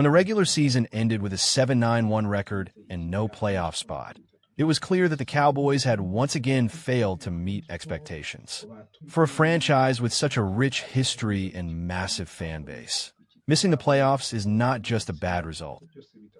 When the regular season ended with a 7-9-1 record and no playoff spot, it was clear that the Cowboys had once again failed to meet expectations. For a franchise with such a rich history and massive fan base, missing the playoffs is not just a bad result.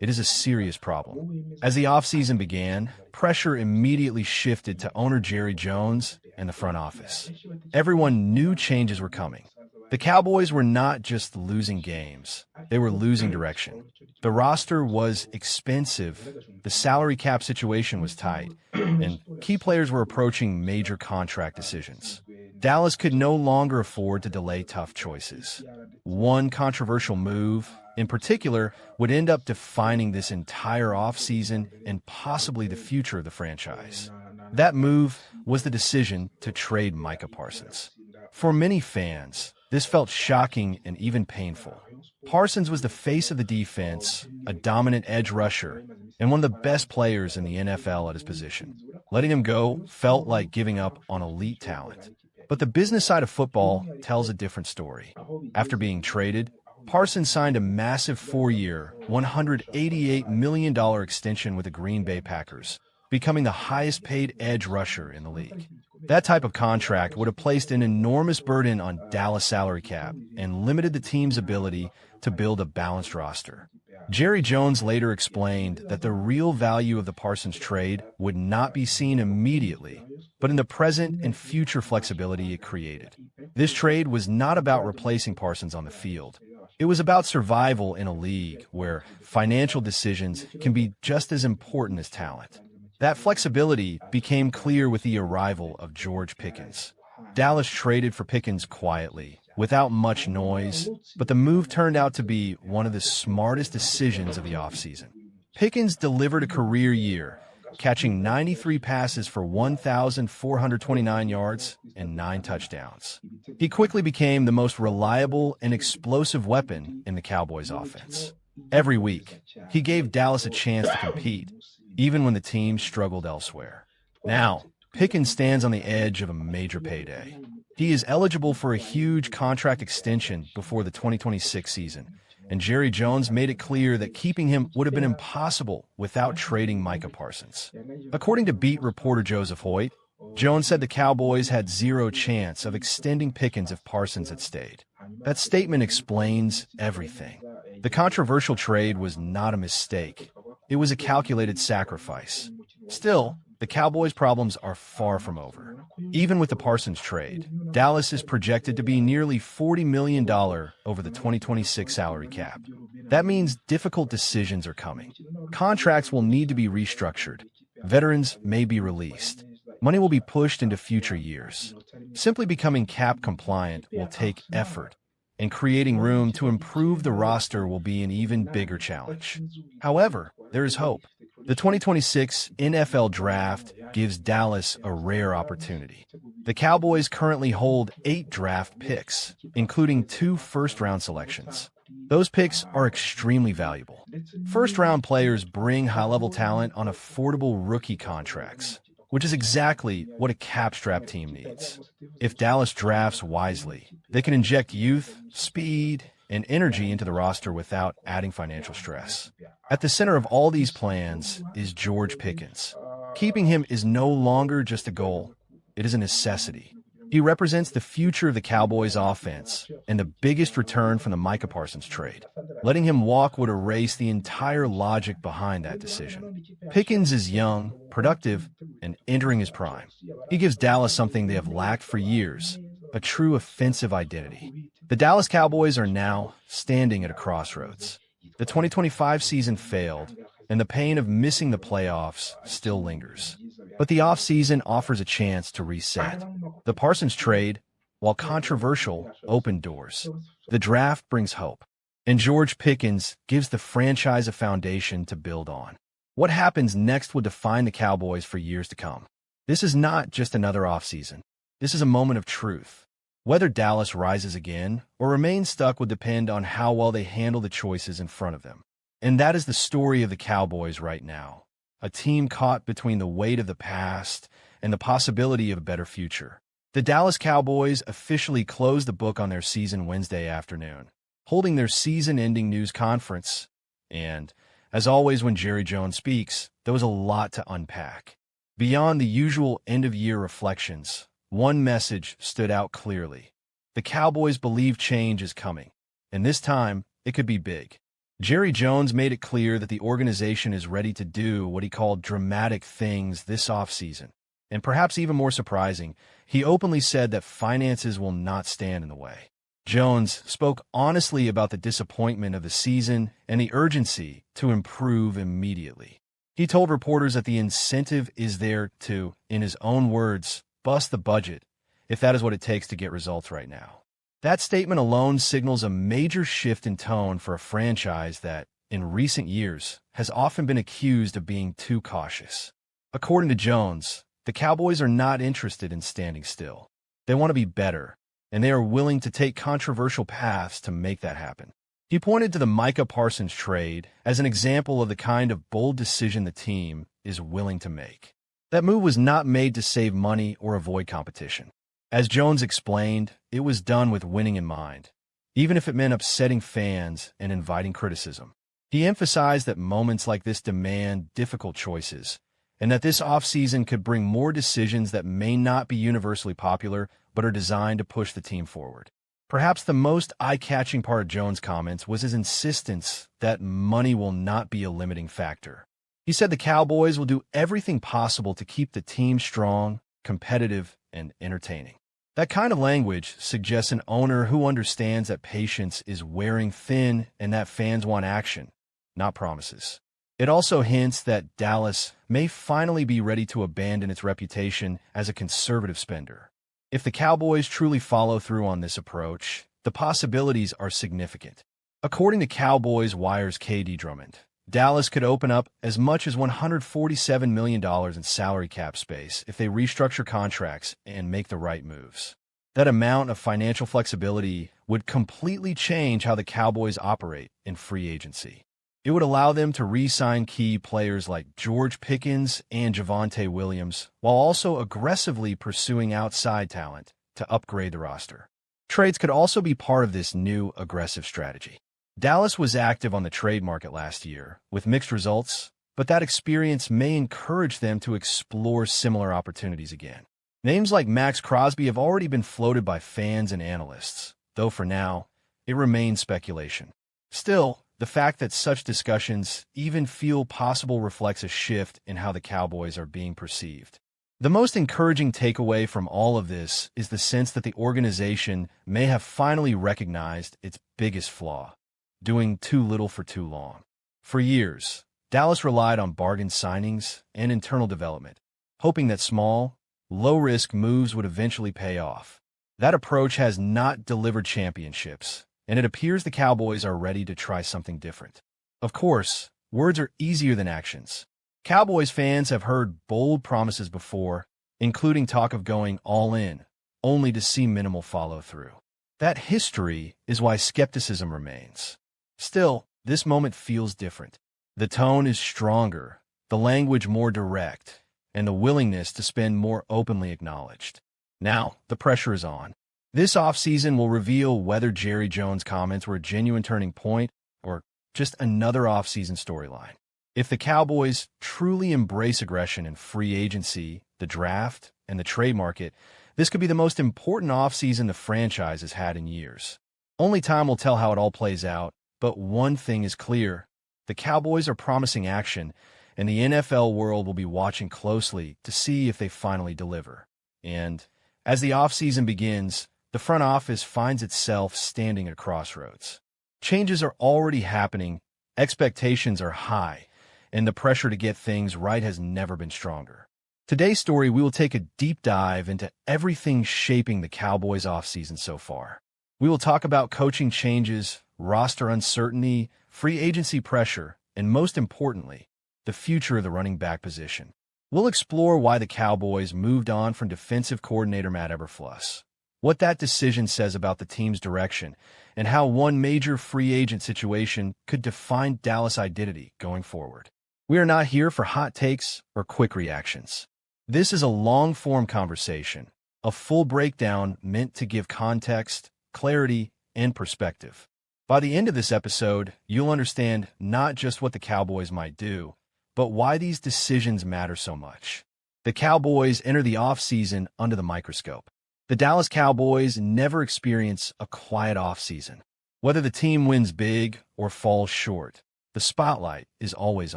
It is a serious problem. As the offseason began, pressure immediately shifted to owner Jerry Jones and the front office. Everyone knew changes were coming. The Cowboys were not just losing games, they were losing direction. The roster was expensive, the salary cap situation was tight, and key players were approaching major contract decisions. Dallas could no longer afford to delay tough choices. One controversial move, in particular, would end up defining this entire offseason and possibly the future of the franchise. That move was the decision to trade Micah Parsons. For many fans, this felt shocking and even painful. Parsons was the face of the defense, a dominant edge rusher, and one of the best players in the NFL at his position. Letting him go felt like giving up on elite talent. But the business side of football tells a different story. After being traded, Parsons signed a massive 4-year, $188 million extension with the Green Bay Packers, becoming the highest-paid edge rusher in the league. That type of contract would have placed an enormous burden on Dallas' salary cap and limited the team's ability to build a balanced roster. Jerry Jones later explained that the real value of the Parsons trade would not be seen immediately, but in the present and future flexibility it created. This trade was not about replacing Parsons on the field. It was about survival in a league where financial decisions can be just as important as talent. That flexibility became clear with the arrival of George Pickens. Dallas traded for Pickens quietly, without much noise, but the move turned out to be one of the smartest decisions of the offseason. Pickens delivered a career year, catching 93 passes for 1,429 yards and 9 touchdowns. He quickly became the most reliable and explosive weapon in the Cowboys' offense. Every week, he gave Dallas a chance to compete, even when the team struggled elsewhere. Now, Pickens stands on the edge of a major payday. He is eligible for a huge contract extension before the 2026 season, and Jerry Jones made it clear that keeping him would have been impossible without trading Micah Parsons. According to beat reporter Joseph Hoyt, Jones said the Cowboys had zero chance of extending Pickens if Parsons had stayed. That statement explains everything. The controversial trade was not a mistake. It was a calculated sacrifice. Still, the Cowboys' problems are far from over. Even with the Parsons trade, Dallas is projected to be nearly $40 million over the 2026 salary cap. That means difficult decisions are coming. Contracts will need to be restructured. Veterans may be released. Money will be pushed into future years. Simply becoming cap compliant will take effort, and creating room to improve the roster will be an even bigger challenge. However, there is hope. The 2026 NFL Draft gives Dallas a rare opportunity. The Cowboys currently hold 8 draft picks, including 2 first-round selections. Those picks are extremely valuable. First-round players bring high-level talent on affordable rookie contracts, which is exactly what a cap-strapped team needs. If Dallas drafts wisely, they can inject youth, speed, and energy into the roster without adding financial stress. At the center of all these plans is George Pickens. Keeping him is no longer just a goal, it is a necessity. He represents the future of the Cowboys offense and the biggest return from the Micah Parsons trade. Letting him walk would erase the entire logic behind that decision. Pickens is young, productive, and entering his prime. He gives Dallas something they have lacked for years, a true offensive identity. The Dallas Cowboys are now standing at a crossroads. The 2025 season failed, and the pain of missing the playoffs still lingers. But the offseason offers a chance to reset. The Parsons trade, while controversial, opened doors. The draft brings hope. And George Pickens gives the franchise a foundation to build on. What happens next will define the Cowboys for years to come. This is not just another offseason. This is a moment of truth. Whether Dallas rises again or remains stuck will depend on how well they handle the choices in front of them. And that is the story of the Cowboys right now. A team caught between the weight of the past and the possibility of a better future. The Dallas Cowboys officially closed the book on their season Wednesday afternoon, holding their season-ending news conference And, as always when Jerry Jones speaks, there was a lot to unpack. Beyond the usual end-of-year reflections, one message stood out clearly. The Cowboys believe change is coming, and this time, it could be big. Jerry Jones made it clear that the organization is ready to do what he called dramatic things this offseason. And perhaps even more surprising, he openly said that finances will not stand in the way. Jones spoke honestly about the disappointment of the season and the urgency to improve immediately. He told reporters that the incentive is there to, in his own words, bust the budget, if that is what it takes to get results right now. That statement alone signals a major shift in tone for a franchise that, in recent years, has often been accused of being too cautious. According to Jones, the Cowboys are not interested in standing still. They want to be better, and they are willing to take controversial paths to make that happen. He pointed to the Micah Parsons trade as an example of the kind of bold decision the team is willing to make. That move was not made to save money or avoid competition. As Jones explained, it was done with winning in mind, even if it meant upsetting fans and inviting criticism. He emphasized that moments like this demand difficult choices, and that this offseason could bring more decisions that may not be universally popular but are designed to push the team forward. Perhaps the most eye-catching part of Jones' comments was his insistence that money will not be a limiting factor. He said the Cowboys will do everything possible to keep the team strong, competitive, and entertaining. That kind of language suggests an owner who understands that patience is wearing thin and that fans want action, not promises. It also hints that Dallas may finally be ready to abandon its reputation as a conservative spender. If the Cowboys truly follow through on this approach, the possibilities are significant. According to Cowboys Wire's KD Drummond, Dallas could open up as much as $147 million in salary cap space if they restructure contracts and make the right moves. That amount of financial flexibility would completely change how the Cowboys operate in free agency. It would allow them to re-sign key players like George Pickens and Javonte Williams, while also aggressively pursuing outside talent to upgrade the roster. Trades could also be part of this new aggressive strategy. Dallas was active on the trade market last year, with mixed results, but that experience may encourage them to explore similar opportunities again. Names like Max Crosby have already been floated by fans and analysts, though for now, it remains speculation. Still, the fact that such discussions even feel possible reflects a shift in how the Cowboys are being perceived. The most encouraging takeaway from all of this is the sense that the organization may have finally recognized its biggest flaw: doing too little for too long. For years, Dallas relied on bargain signings and internal development, hoping that small, low-risk moves would eventually pay off. That approach has not delivered championships, and it appears the Cowboys are ready to try something different. Of course, words are easier than actions. Cowboys fans have heard bold promises before, including talk of going all in, only to see minimal follow-through. That history is why skepticism remains. Still, this moment feels different. The tone is stronger, the language more direct, and the willingness to spend more openly acknowledged. Now, the pressure is on. This offseason will reveal whether Jerry Jones' comments were a genuine turning point or just another offseason storyline. If the Cowboys truly embrace aggression in free agency, the draft, and the trade market, this could be the most important offseason the franchise has had in years. Only time will tell how it all plays out, but one thing is clear: the Cowboys are promising action, and the NFL world will be watching closely to see if they finally deliver. And as the offseason begins, the front office finds itself standing at a crossroads. Changes are already happening, expectations are high, and the pressure to get things right has never been stronger. Today's story, we will take a deep dive into everything shaping the Cowboys offseason so far. We will talk about coaching changes, roster uncertainty, free agency pressure, and most importantly, the future of the running back position. We'll explore why the Cowboys moved on from defensive coordinator Matt Eberflus, what that decision says about the team's direction, and how one major free agent situation could define Dallas' identity going forward. We are not here for hot takes or quick reactions. This is a long-form conversation, a full breakdown meant to give context, clarity, and perspective. By the end of this episode, you'll understand not just what the Cowboys might do, but why these decisions matter so much. The Cowboys enter the offseason under the microscope. The Dallas Cowboys never experience a quiet offseason. Whether the team wins big or falls short, the spotlight is always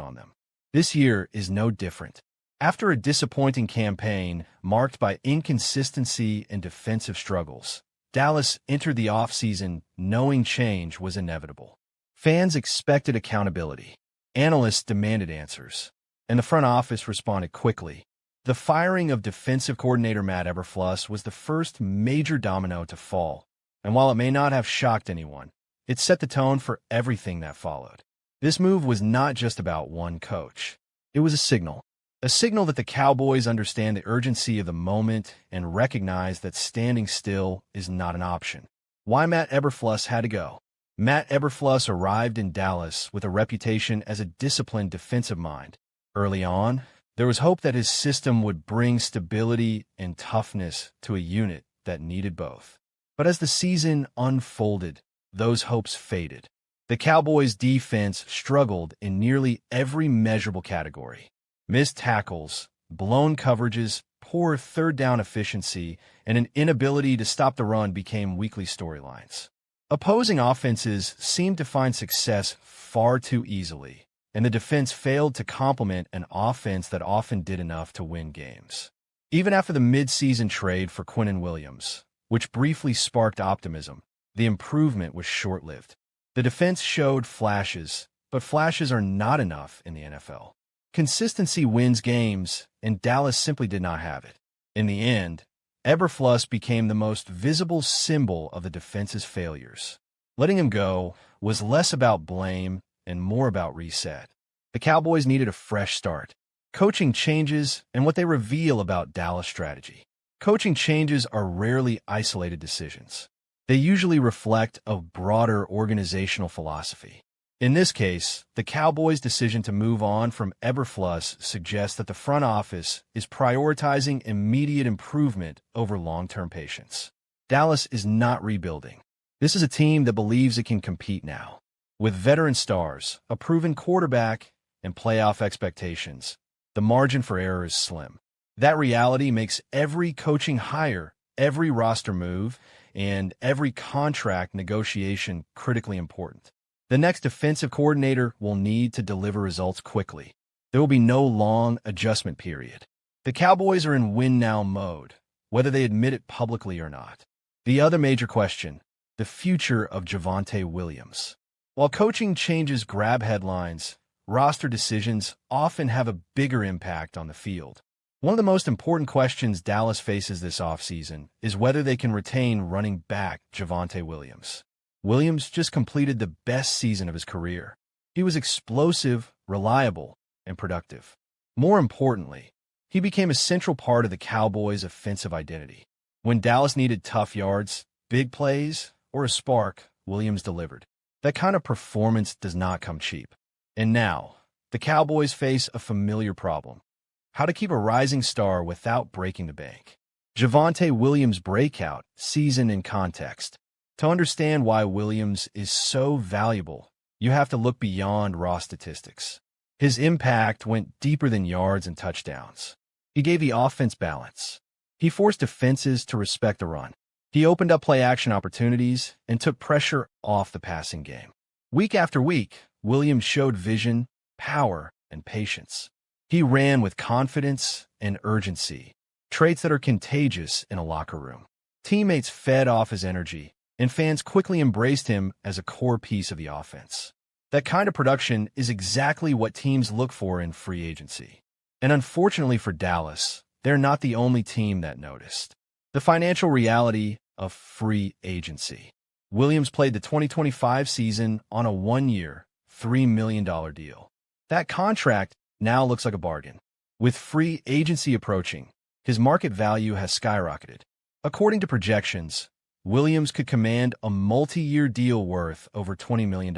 on them. This year is no different. After a disappointing campaign marked by inconsistency and defensive struggles, Dallas entered the offseason knowing change was inevitable. Fans expected accountability. Analysts demanded answers, and the front office responded quickly. The firing of defensive coordinator Matt Eberflus was the first major domino to fall, and while it may not have shocked anyone, it set the tone for everything that followed. This move was not just about one coach. It was a signal that the Cowboys understand the urgency of the moment and recognize that standing still is not an option. Why Matt Eberflus had to go? Matt Eberflus arrived in Dallas with a reputation as a disciplined defensive mind. Early on, there was hope that his system would bring stability and toughness to a unit that needed both. But as the season unfolded, those hopes faded. The Cowboys' defense struggled in nearly every measurable category. Missed tackles, blown coverages, poor third-down efficiency, and an inability to stop the run became weekly storylines. Opposing offenses seemed to find success far too easily, and the defense failed to complement an offense that often did enough to win games. Even after the mid-season trade for Quinnen Williams, which briefly sparked optimism, the improvement was short-lived. The defense showed flashes, but flashes are not enough in the NFL. Consistency wins games, and Dallas simply did not have it. In the end, Eberflus became the most visible symbol of the defense's failures. Letting him go was less about blame and more about reset. The Cowboys needed a fresh start. Coaching changes and what they reveal about Dallas' strategy. Coaching changes are rarely isolated decisions. They usually reflect a broader organizational philosophy. In this case, the Cowboys' decision to move on from Eberflus suggests that the front office is prioritizing immediate improvement over long-term patience. Dallas is not rebuilding. This is a team that believes it can compete now. With veteran stars, a proven quarterback, and playoff expectations, the margin for error is slim. That reality makes every coaching hire, every roster move, and every contract negotiation critically important. The next defensive coordinator will need to deliver results quickly. There will be no long adjustment period. The Cowboys are in win-now mode, whether they admit it publicly or not. The other major question, the future of Javonte Williams. While coaching changes grab headlines, roster decisions often have a bigger impact on the field. One of the most important questions Dallas faces this offseason is whether they can retain running back Javonte Williams. Williams just completed the best season of his career. He was explosive, reliable, and productive. More importantly, he became a central part of the Cowboys' offensive identity. When Dallas needed tough yards, big plays, or a spark, Williams delivered. That kind of performance does not come cheap. And now, the Cowboys face a familiar problem: how to keep a rising star without breaking the bank. Javonte Williams' breakout season in context. To understand why Williams is so valuable, you have to look beyond raw statistics. His impact went deeper than yards and touchdowns. He gave the offense balance. He forced defenses to respect the run. He opened up play-action opportunities and took pressure off the passing game. Week after week, Williams showed vision, power, and patience. He ran with confidence and urgency, traits that are contagious in a locker room. Teammates fed off his energy, and fans quickly embraced him as a core piece of the offense. That kind of production is exactly what teams look for in free agency. And unfortunately for Dallas, they're not the only team that noticed. The financial reality of free agency. Williams played the 2025 season on a one-year, $3 million deal. That contract now looks like a bargain. With free agency approaching, his market value has skyrocketed. According to projections, Williams could command a multi-year deal worth over $20 million.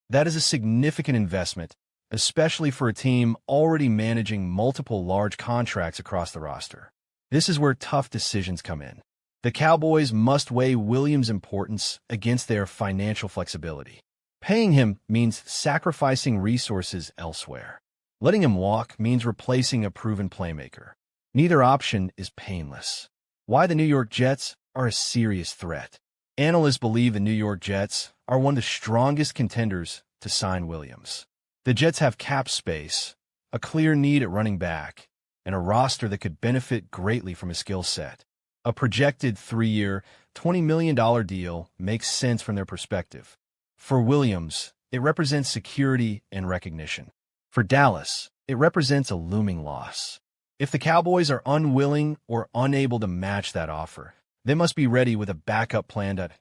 That is a significant investment, especially for a team already managing multiple large contracts across the roster. This is where tough decisions come in. The Cowboys must weigh Williams' importance against their financial flexibility. Paying him means sacrificing resources elsewhere. Letting him walk means replacing a proven playmaker. Neither option is painless. Why the New York Jets are a serious threat. Analysts believe the New York Jets are one of the strongest contenders to sign Williams. The Jets have cap space, a clear need at running back, and a roster that could benefit greatly from his skill set. A projected 3-year, $20 million deal makes sense from their perspective. For Williams, it represents security and recognition. For Dallas, it represents a looming loss. If the Cowboys are unwilling or unable to match that offer, they must be ready with a backup plan that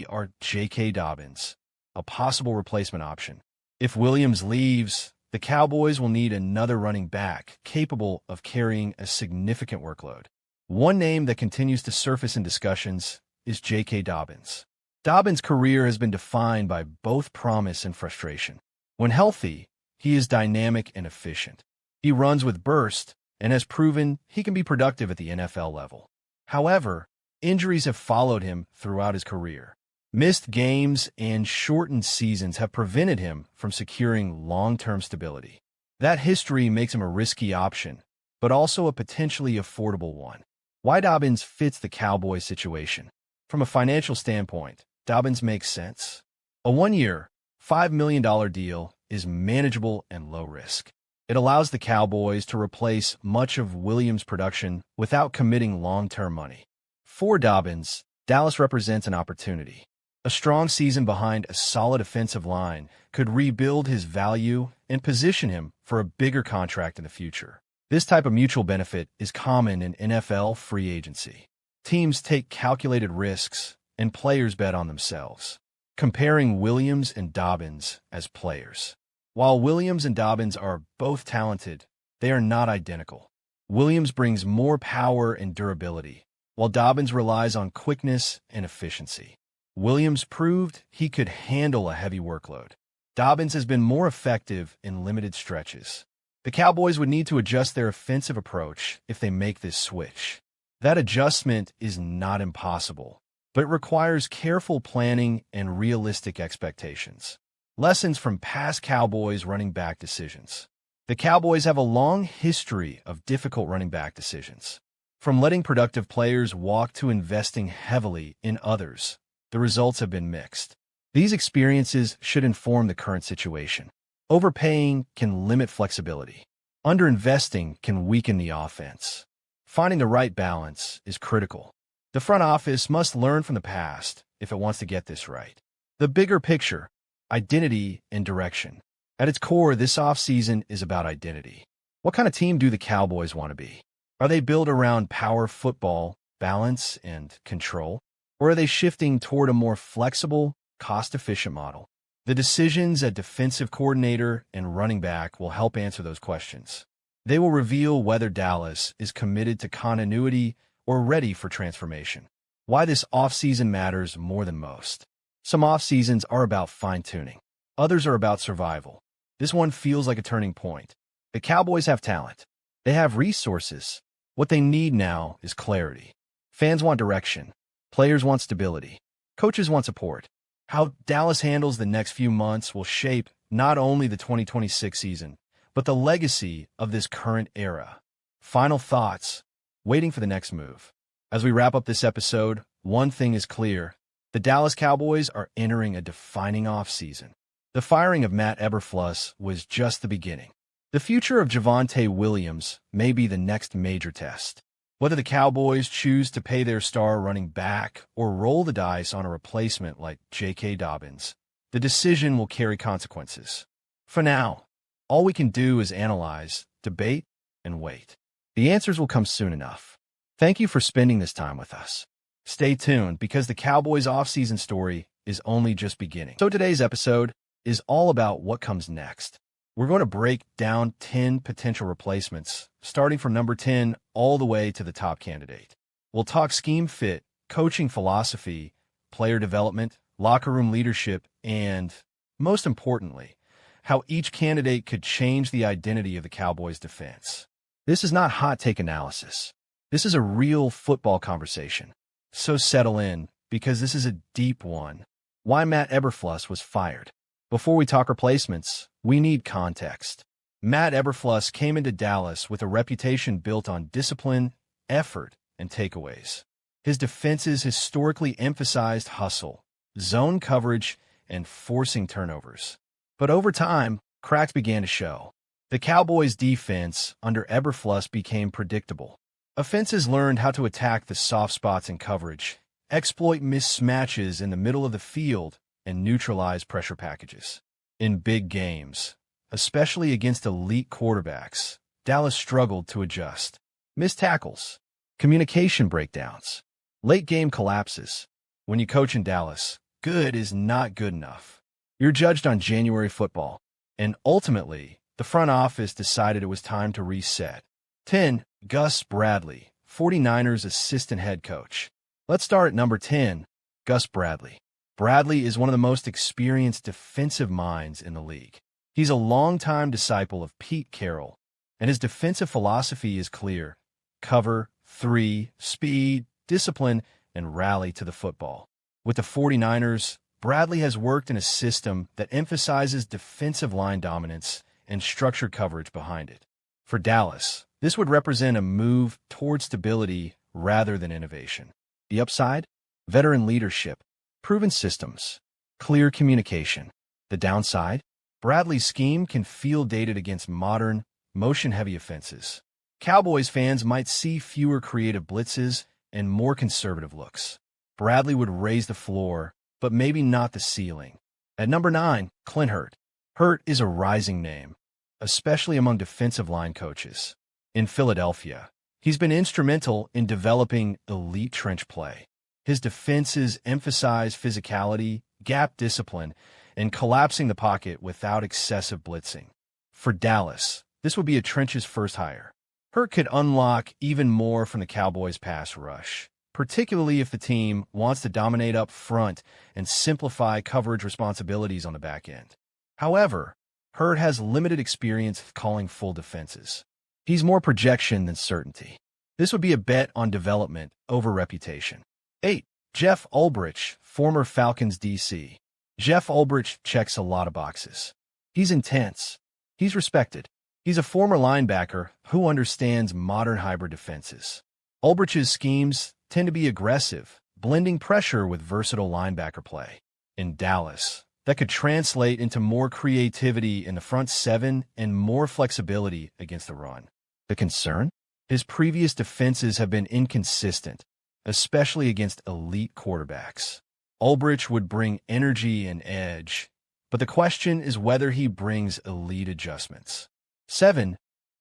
or J.K. Dobbins, a possible replacement option. If Williams leaves, the Cowboys will need another running back capable of carrying a significant workload. One name that continues to surface in discussions is J.K. Dobbins. Dobbins' career has been defined by both promise and frustration. When healthy, he is dynamic and efficient. He runs with burst and has proven he can be productive at the NFL level. However, injuries have followed him throughout his career. Missed games and shortened seasons have prevented him from securing long-term stability. That history makes him a risky option, but also a potentially affordable one. Why Dobbins fits the Cowboys situation? From a financial standpoint, Dobbins makes sense. A 1-year, $5 million deal is manageable and low risk. It allows the Cowboys to replace much of Williams' production without committing long-term money. For Dobbins, Dallas represents an opportunity. A strong season behind a solid offensive line could rebuild his value and position him for a bigger contract in the future. This type of mutual benefit is common in NFL free agency. Teams take calculated risks, and players bet on themselves. Comparing Williams and Dobbins as players. While Williams and Dobbins are both talented, they are not identical. Williams brings more power and durability, while Dobbins relies on quickness and efficiency. Williams proved he could handle a heavy workload. Dobbins has been more effective in limited stretches. The Cowboys would need to adjust their offensive approach if they make this switch. That adjustment is not impossible, but it requires careful planning and realistic expectations. Lessons from past Cowboys running back decisions. The Cowboys have a long history of difficult running back decisions. From letting productive players walk to investing heavily in others, the results have been mixed. These experiences should inform the current situation. Overpaying can limit flexibility. Underinvesting can weaken the offense. Finding the right balance is critical. The front office must learn from the past if it wants to get this right. The bigger picture, identity and direction. At its core, this offseason is about identity. What kind of team do the Cowboys want to be? Are they built around power football, balance, and control? Or are they shifting toward a more flexible, cost-efficient model? The decisions at defensive coordinator and running back will help answer those questions. They will reveal whether Dallas is committed to continuity or ready for transformation. Why this offseason matters more than most. Some offseasons are about fine-tuning. Others are about survival. This one feels like a turning point. The Cowboys have talent. They have resources. What they need now is clarity. Fans want direction. Players want stability. Coaches want support. How Dallas handles the next few months will shape not only the 2026 season, but the legacy of this current era. Final thoughts. Waiting for the next move. As we wrap up this episode, one thing is clear. The Dallas Cowboys are entering a defining offseason. The firing of Matt Eberflus was just the beginning. The future of Javonte Williams may be the next major test. Whether the Cowboys choose to pay their star running back or roll the dice on a replacement like J.K. Dobbins, the decision will carry consequences. For now, all we can do is analyze, debate, and wait. The answers will come soon enough. Thank you for spending this time with us. Stay tuned because the Cowboys' offseason story is only just beginning. So today's episode is all about what comes next. We're going to break down 10 potential replacements, starting from number 10 all the way to the top candidate. We'll talk scheme fit, coaching philosophy, player development, locker room leadership, and, most importantly, how each candidate could change the identity of the Cowboys' defense. This is not hot take analysis. This is a real football conversation. So settle in, because this is a deep one. Why Matt Eberflus was fired. Before we talk replacements, we need context. Matt Eberflus came into Dallas with a reputation built on discipline, effort, and takeaways. His defenses historically emphasized hustle, zone coverage, and forcing turnovers. But over time, cracks began to show. The Cowboys' defense under Eberflus became predictable. Offenses learned how to attack the soft spots in coverage, exploit mismatches in the middle of the field, and neutralize pressure packages. In big games, especially against elite quarterbacks, Dallas struggled to adjust. Missed tackles, communication breakdowns, late-game collapses. When you coach in Dallas, good is not good enough. You're judged on January football, and ultimately, the front office decided it was time to reset. 10. Gus Bradley, 49ers assistant head coach. Let's start at number 10, Gus Bradley. Bradley is one of the most experienced defensive minds in the league. He's a longtime disciple of Pete Carroll, and his defensive philosophy is clear: cover, 3, speed, discipline, and rally to the football. With the 49ers, Bradley has worked in a system that emphasizes defensive line dominance and structured coverage behind it. For Dallas, this would represent a move toward stability rather than innovation. The upside? Veteran leadership, proven systems, clear communication. The downside? Bradley's scheme can feel dated against modern, motion-heavy offenses. Cowboys fans might see fewer creative blitzes and more conservative looks. Bradley would raise the floor, but maybe not the ceiling. At number 9, Clint Hurt. Hurt is a rising name, especially among defensive line coaches. In Philadelphia, he's been instrumental in developing elite trench play. His defenses emphasize physicality, gap discipline, and collapsing the pocket without excessive blitzing. For Dallas, this would be a trenches first hire. Hurt could unlock even more from the Cowboys' pass rush, particularly if the team wants to dominate up front and simplify coverage responsibilities on the back end. However, Hurt has limited experience calling full defenses. He's more projection than certainty. This would be a bet on development over reputation. 8. Jeff Ulbrich, former Falcons DC. Jeff Ulbrich checks a lot of boxes. He's intense. He's respected. He's a former linebacker who understands modern hybrid defenses. Ulbrich's schemes tend to be aggressive, blending pressure with versatile linebacker play. In Dallas, that could translate into more creativity in the front seven and more flexibility against the run. The concern? His previous defenses have been inconsistent, especially against elite quarterbacks. Ulbrich would bring energy and edge, but the question is whether he brings elite adjustments. 7.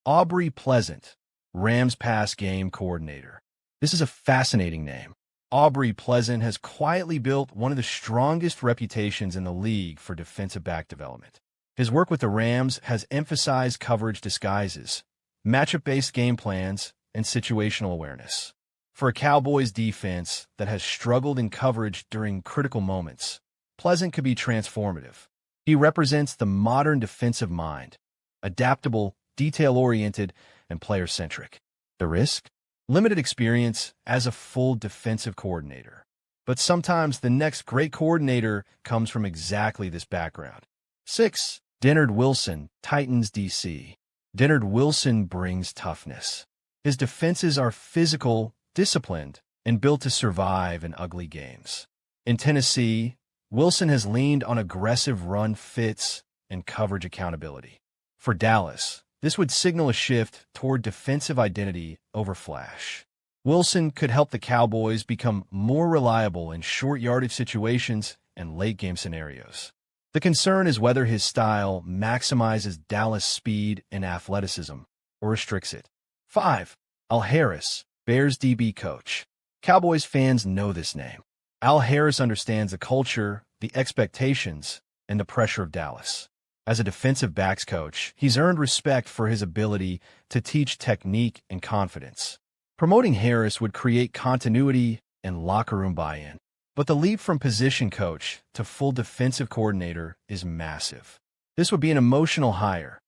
Aubrey Pleasant, Rams pass game coordinator. This is a fascinating name. Aubrey Pleasant has quietly built one of the strongest reputations in the league for defensive back development. His work with the Rams has emphasized coverage disguises, matchup-based game plans, and situational awareness. For a Cowboys defense that has struggled in coverage during critical moments, Pleasant could be transformative. He represents the modern defensive mind, adaptable, detail-oriented, and player-centric. The risk? Limited experience as a full defensive coordinator. But sometimes the next great coordinator comes from exactly this background. 6. Dennard Wilson, Titans DC. Dennard Wilson brings toughness. His defenses are physical, disciplined, and built to survive in ugly games. In Tennessee, Wilson has leaned on aggressive run fits and coverage accountability. For Dallas, this would signal a shift toward defensive identity over flash. Wilson could help the Cowboys become more reliable in short yardage situations and late-game scenarios. The concern is whether his style maximizes Dallas' speed and athleticism or restricts it. 5. Al Harris, Bears DB coach. Cowboys fans know this name. Al Harris understands the culture, the expectations, and the pressure of Dallas. As a defensive backs coach, he's earned respect for his ability to teach technique and confidence. Promoting Harris would create continuity and locker room buy-in. But the leap from position coach to full defensive coordinator is massive. This would be an emotional hire,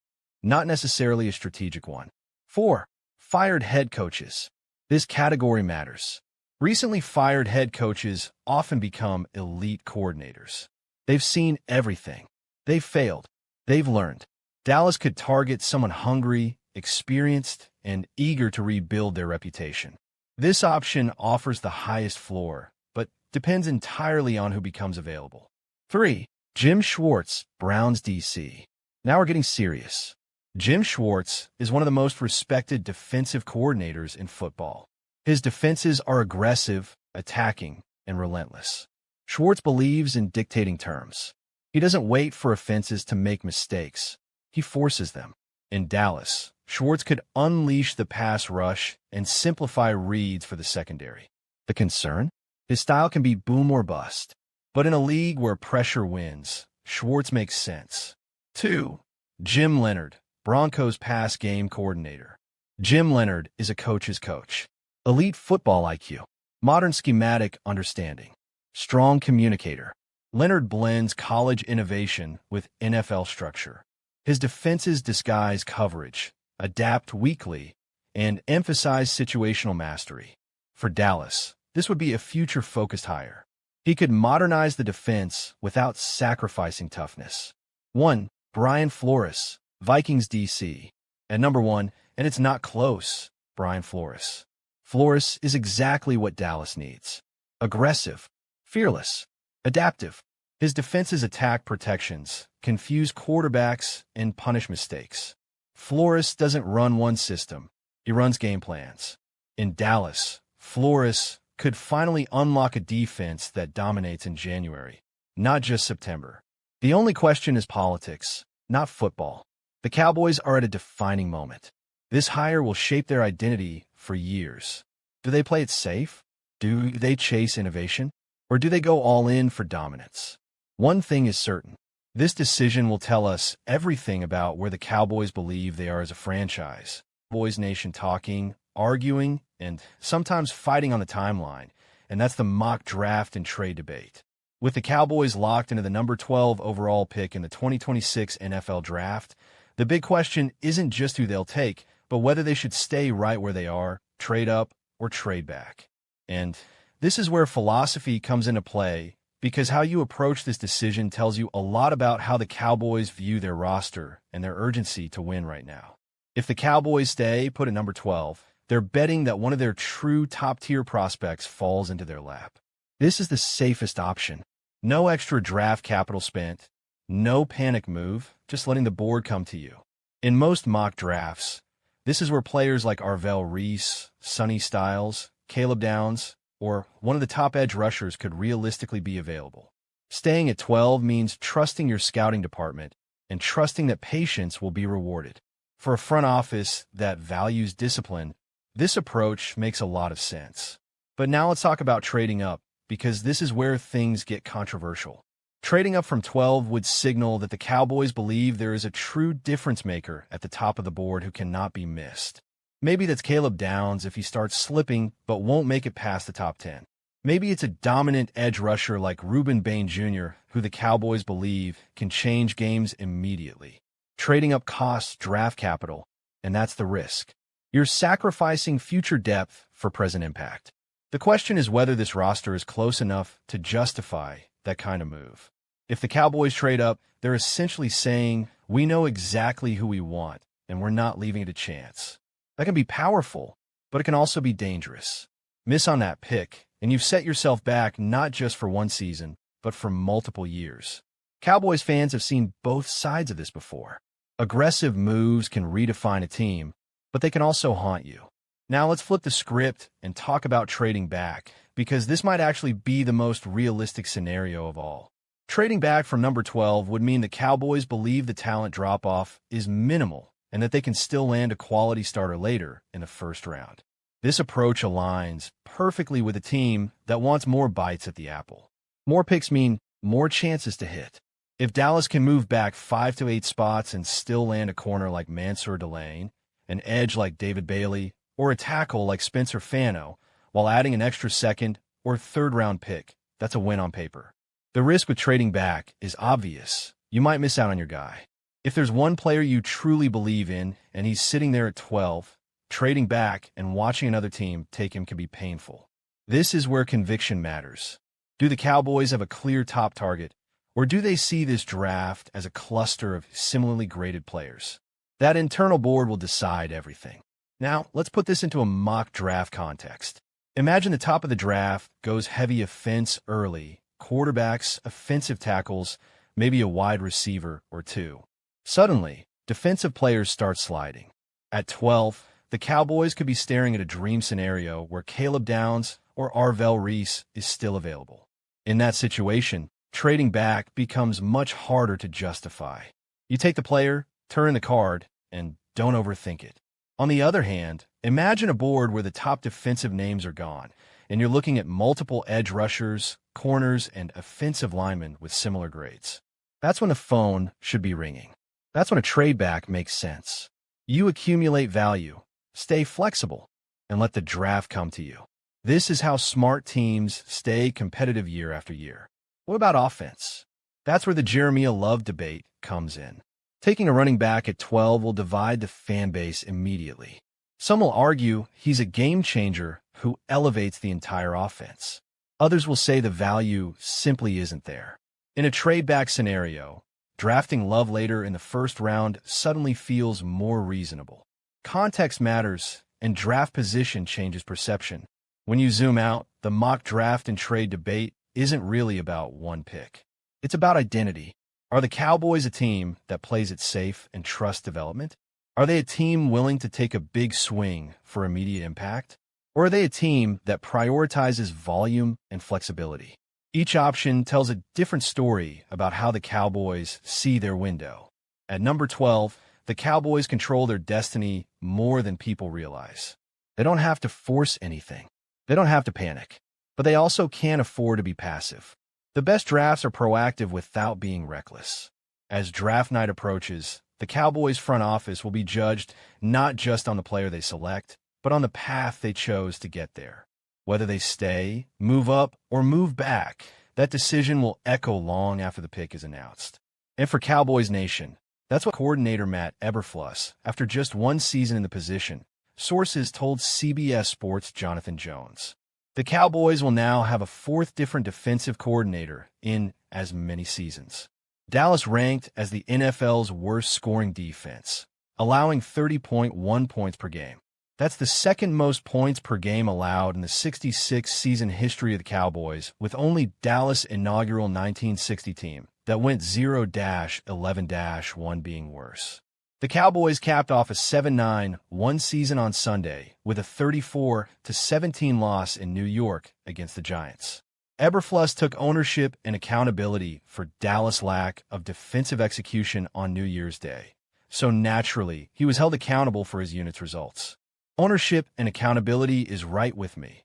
not necessarily a strategic one. 4. Fired head coaches. This category matters. Recently fired head coaches often become elite coordinators. They've seen everything. They've failed. They've learned. Dallas could target someone hungry, experienced, and eager to rebuild their reputation. This option offers the highest floor, but depends entirely on who becomes available. 3. Jim Schwartz, Browns DC. Now we're getting serious. Jim Schwartz is one of the most respected defensive coordinators in football. His defenses are aggressive, attacking, and relentless. Schwartz believes in dictating terms. He doesn't wait for offenses to make mistakes. He forces them. In Dallas, Schwartz could unleash the pass rush and simplify reads for the secondary. The concern? His style can be boom or bust. But in a league where pressure wins, Schwartz makes sense. 2. Jim Leonhard, Broncos pass game coordinator. Jim Leonhard is a coach's coach. Elite football IQ, modern schematic understanding, strong communicator. Leonhard blends college innovation with NFL structure. His defenses disguise coverage, adapt weakly, and emphasize situational mastery. For Dallas, this would be a future-focused hire. He could modernize the defense without sacrificing toughness. 1. Brian Flores, Vikings DC. At number 1, and it's not close, Brian Flores. Flores is exactly what Dallas needs. Aggressive, fearless, adaptive. His defenses attack protections, confuse quarterbacks, and punish mistakes. Flores doesn't run one system. He runs game plans. In Dallas, Flores could finally unlock a defense that dominates in January, not just September. The only question is politics, not football. The Cowboys are at a defining moment. This hire will shape their identity for years. Do they play it safe? Do they chase innovation? Or do they go all in for dominance? One thing is certain. This decision will tell us everything about where the Cowboys believe they are as a franchise. Cowboys Nation talking, arguing, and sometimes fighting on the timeline, and that's the mock draft and trade debate. With the Cowboys locked into the number 12 overall pick in the 2026 NFL Draft, the big question isn't just who they'll take, but whether they should stay right where they are, trade up, or trade back. And this is where philosophy comes into play, because how you approach this decision tells you a lot about how the Cowboys view their roster and their urgency to win right now. If the Cowboys stay put at number 12, they're betting that one of their true top-tier prospects falls into their lap. This is the safest option. No extra draft capital spent, no panic move, just letting the board come to you. In most mock drafts, this is where players like Arvell Reese, Sonny Styles, Caleb Downs, or one of the top edge rushers could realistically be available. Staying at 12 means trusting your scouting department and trusting that patience will be rewarded. For a front office that values discipline, this approach makes a lot of sense. But now let's talk about trading up, because this is where things get controversial. Trading up from 12 would signal that the Cowboys believe there is a true difference maker at the top of the board who cannot be missed. Maybe that's Caleb Downs if he starts slipping but won't make it past the top 10. Maybe it's a dominant edge rusher like Reuben Bain Jr., who the Cowboys believe can change games immediately. Trading up costs draft capital, and that's the risk. You're sacrificing future depth for present impact. The question is whether this roster is close enough to justify that kind of move. If the Cowboys trade up, they're essentially saying, we know exactly who we want, and we're not leaving it a chance. That can be powerful, but it can also be dangerous. Miss on that pick, and you've set yourself back not just for one season, but for multiple years. Cowboys fans have seen both sides of this before. Aggressive moves can redefine a team, but they can also haunt you. Now let's flip the script and talk about trading back, because this might actually be the most realistic scenario of all. Trading back from number 12 would mean the Cowboys believe the talent drop-off is minimal and that they can still land a quality starter later in the first round. This approach aligns perfectly with a team that wants more bites at the apple. More picks mean more chances to hit. If Dallas can move back 5 to 8 spots and still land a corner like Mansour Delane, an edge like David Bailey, or a tackle like Spencer Fano, while adding an extra second or third-round pick, that's a win on paper. The risk with trading back is obvious. You might miss out on your guy. If there's one player you truly believe in and he's sitting there at 12, trading back and watching another team take him can be painful. This is where conviction matters. Do the Cowboys have a clear top target, or do they see this draft as a cluster of similarly graded players? That internal board will decide everything. Now, let's put this into a mock draft context. Imagine the top of the draft goes heavy offense early, quarterbacks, offensive tackles, maybe a wide receiver or two. Suddenly, defensive players start sliding. At 12, the Cowboys could be staring at a dream scenario where Caleb Downs or Arvell Reese is still available. In that situation, trading back becomes much harder to justify. You take the player, turn the card, and don't overthink it. On the other hand, imagine a board where the top defensive names are gone, and you're looking at multiple edge rushers, corners, and offensive linemen with similar grades. That's when the phone should be ringing. That's when a trade back makes sense. You accumulate value, stay flexible, and let the draft come to you. This is how smart teams stay competitive year after year. What about offense? That's where the Jeremiah Love debate comes in. Taking a running back at 12 will divide the fan base immediately. Some will argue he's a game changer who elevates the entire offense. Others will say the value simply isn't there. In a trade-back scenario, drafting Love later in the first round suddenly feels more reasonable. Context matters, and draft position changes perception. When you zoom out, the mock draft and trade debate isn't really about one pick. It's about identity. Are the Cowboys a team that plays it safe and trusts development? Are they a team willing to take a big swing for immediate impact? Or are they a team that prioritizes volume and flexibility? Each option tells a different story about how the Cowboys see their window. At number 12, the Cowboys control their destiny more than people realize. They don't have to force anything. They don't have to panic. But they also can't afford to be passive. The best drafts are proactive without being reckless. As draft night approaches, the Cowboys' front office will be judged not just on the player they select, but on the path they chose to get there. Whether they stay, move up, or move back, that decision will echo long after the pick is announced. And for Cowboys Nation, that's what coordinator Matt Eberflus, after just one season in the position, sources told CBS Sports' Jonathan Jones. The Cowboys will now have a fourth different defensive coordinator in as many seasons. Dallas ranked as the NFL's worst scoring defense, allowing 30.1 points per game. That's the second most points per game allowed in the 66-season history of the Cowboys, with only Dallas' inaugural 1960 team that went 0-11-1 being worse. The Cowboys capped off a 7-9-1 season on Sunday with a 34-17 loss in New York against the Giants. Eberflus took ownership and accountability for Dallas' lack of defensive execution on New Year's Day. So naturally, he was held accountable for his unit's results. Ownership and accountability is right with me.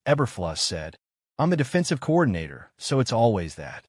Eberflus said, "I'm the defensive coordinator, so it's always that.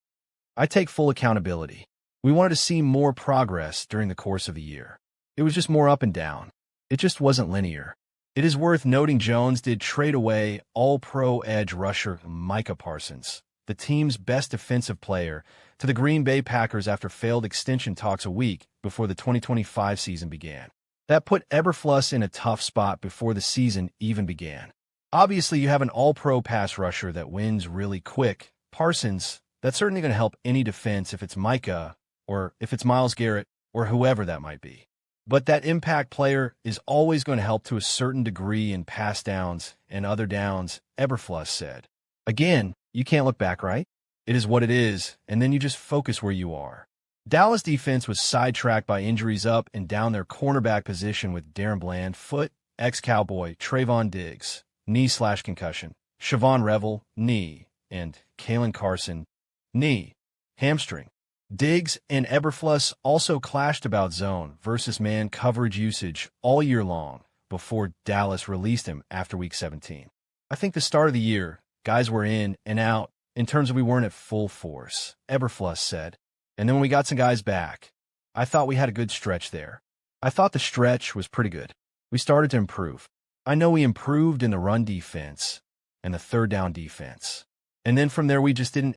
I take full accountability. We wanted to see more progress during the course of the year. It was just more up and down. It just wasn't linear." It is worth noting Jones did trade away all-pro edge rusher Micah Parsons, the team's best defensive player, to the Green Bay Packers after failed extension talks a week before the 2025 season began. That put Eberflus in a tough spot before the season even began. Obviously, you have an all-pro pass rusher that wins really quick. Parsons, that's certainly going to help any defense if it's Micah, or if it's Myles Garrett, or whoever that might be. But that impact player is always going to help to a certain degree in pass downs and other downs, Eberflus said. Again, you can't look back, right? It is what it is, and then you just focus where you are. Dallas defense was sidetracked by injuries up and down their cornerback position with Darren Bland, foot, ex-Cowboy, Trayvon Diggs, knee/concussion, Siobhan Revel, knee, and Kalen Carson, knee, hamstring. Diggs and Eberflus also clashed about zone versus man coverage usage all year long before Dallas released him after Week 17. I think the start of the year, guys were in and out in terms of we weren't at full force, Eberflus said. And then when we got some guys back, I thought we had a good stretch there. I thought the stretch was pretty good. We started to improve. I know we improved in the run defense and the third down defense. And then from there, we just didn't